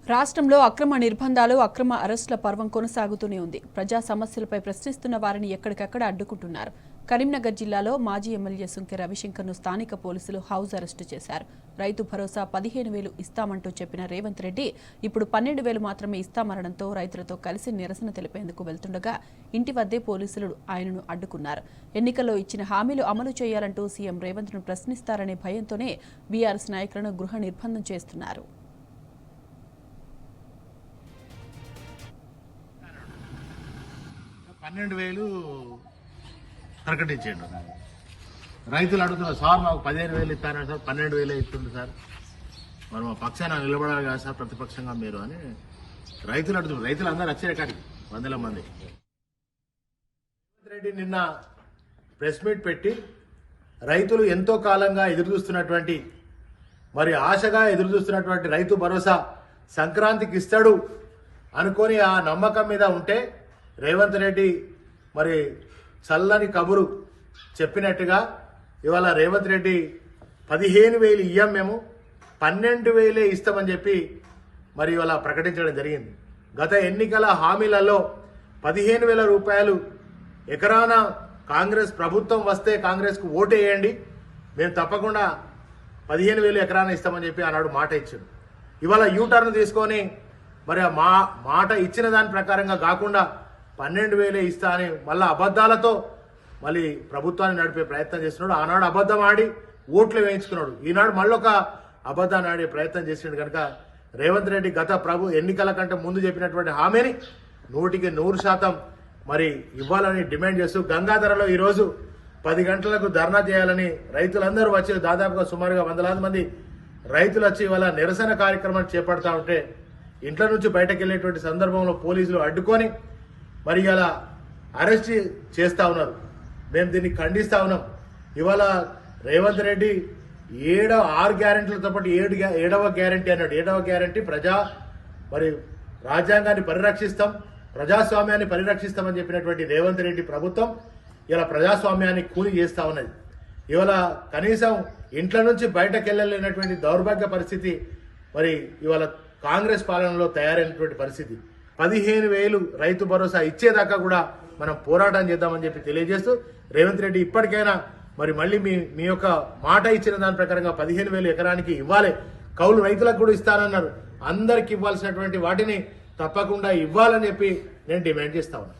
రాష్ట్రంలో అక్రమ నిర్బంధాలు, అక్రమ అరెస్టుల పర్వం కొనసాగుతూనే ఉంది. ప్రజా సమస్యలపై ప్రశ్నిస్తున్న వారిని ఎక్కడికక్కడ అడ్డుకుంటున్నారు. కరీంనగర్ జిల్లాలో మాజీ ఎమ్మెల్యే సుంకె రవిశంకర్ను స్థానిక పోలీసులు హౌస్ అరెస్టు చేశారు. రైతు భరోసా 15,000 ఇస్తామంటూ చెప్పిన రేవంత్ రెడ్డి ఇప్పుడు 12,000 మాత్రమే ఇస్తామనడంతో రైతులతో కలిసి నిరసన తెలిపేందుకు వెళ్తుండగా ఇంటి వద్దే పోలీసులు ఆయనను అడ్డుకున్నారు. ఎన్నికల్లో ఇచ్చిన హామీలు అమలు చేయాలంటూ సీఎం రేవంత్ను ప్రశ్నిస్తారనే భయంతోనే బీఆర్ఎస్ నాయకులను గృహ నిర్బంధం చేస్తున్నారు. $12,000 ప్రకటించండు. రైతులు అడుగుతున్నారు, సార్ మాకు 15,000 ఇస్తాను సార్, 12,000 ఇస్తుంది సార్, మరి మా పక్షాన నిలబడాలి కదా సార్ ప్రతిపక్షంగా మీరు అని రైతులు అడుగుతున్నారు. రైతులు అందరూ వచ్చారు కాడికి, వందల మంది. రేవంత్ రెడ్డి నిన్న ప్రెస్ మీట్ పెట్టి రైతులు ఎంతో కాలంగా ఎదురుచూస్తున్నటువంటి, మరి ఆశగా ఎదురుచూస్తున్నటువంటి రైతు భరోసా సంక్రాంతికి ఇస్తాడు అనుకొని ఆ నమ్మకం మీద ఉంటే రేవంత్ రెడ్డి మరి చల్లని కబురు చెప్పినట్టుగా ఇవాళ రేవంత్ రెడ్డి 15,000 ఇయ్యం, మేము 12,000 ఇస్తామని చెప్పి మరి ఇవాళ ప్రకటించడం జరిగింది. గత ఎన్నికల హామీలలో 15,000 రూపాయలు ఎకరాన కాంగ్రెస్ ప్రభుత్వం వస్తే కాంగ్రెస్కు ఓటు వేయండి, మేము తప్పకుండా 15,000 ఎకరాన ఇస్తామని చెప్పి ఆనాడు మాట ఇచ్చాడు. ఇవాళ యూటర్న్ తీసుకొని మరి ఆ మాట ఇచ్చిన దాని ప్రకారంగా కాకుండా 12,000 ఇస్తా అని మళ్ళీ అబద్ధాలతో మళ్ళీ ప్రభుత్వాన్ని నడిపే ప్రయత్నం చేస్తున్నాడు. ఆనాడు అబద్ధం ఆడి ఓట్లు వేయించుకున్నాడు, ఈనాడు మళ్ళొక అబద్ధాన్ని ఆడే ప్రయత్నం చేసినాడు. కనుక రేవంత్ రెడ్డి గత ఎన్నికల కంటే ముందు చెప్పినటువంటి హామీని 100% మరి ఇవ్వాలని డిమాండ్ చేస్తూ గంగాధరలో ఈరోజు 10 గంటలకు ధర్నా చేయాలని రైతులందరూ వచ్చి దాదాపుగా సుమారుగా 100,000 మంది రైతులు వచ్చి ఇవాళ నిరసన కార్యక్రమాన్ని చేపడతా ఉంటే ఇంట్లో నుంచి బయటకు వెళ్ళేటువంటి సందర్భంలో పోలీసులు అడ్డుకొని మరి ఇలా అరెస్ట్ చేస్తా ఉన్నారు. మేము దీన్ని ఖండిస్తా ఉన్నాం. ఇవాళ రేవంత్ రెడ్డి 6 గ్యారెంటీలతో పాటు 7వ గ్యారెంటీ అన్నాడు. 7వ గ్యారెంటీ మరి రాజ్యాంగాన్ని పరిరక్షిస్తాం, ప్రజాస్వామ్యాన్ని పరిరక్షిస్తామని చెప్పినటువంటి రేవంత్ రెడ్డి ప్రభుత్వం ఇలా ప్రజాస్వామ్యాన్ని కూలి చేస్తా ఉన్నది. ఇవాళ కనీసం ఇంట్లో నుంచి బయటకు వెళ్ళలేనటువంటి దౌర్భాగ్య పరిస్థితి మరి ఇవాళ కాంగ్రెస్ పాలనలో తయారైనటువంటి పరిస్థితి. 15,000 రైతు భరోసా ఇచ్చేదాకా కూడా మనం పోరాటం చేద్దామని చెప్పి తెలియజేస్తూ రేవంత్ రెడ్డి ఇప్పటికైనా మరి మళ్ళీ మీ యొక్క మాట ఇచ్చిన దాని ప్రకారంగా 15,000 ఎకరానికి ఇవ్వాలి. కౌలు రైతులకు కూడా ఇస్తానన్నారు. అందరికి ఇవ్వాల్సినటువంటి వాటిని తప్పకుండా ఇవ్వాలని చెప్పి నేను డిమాండ్ చేస్తా ఉన్నాను.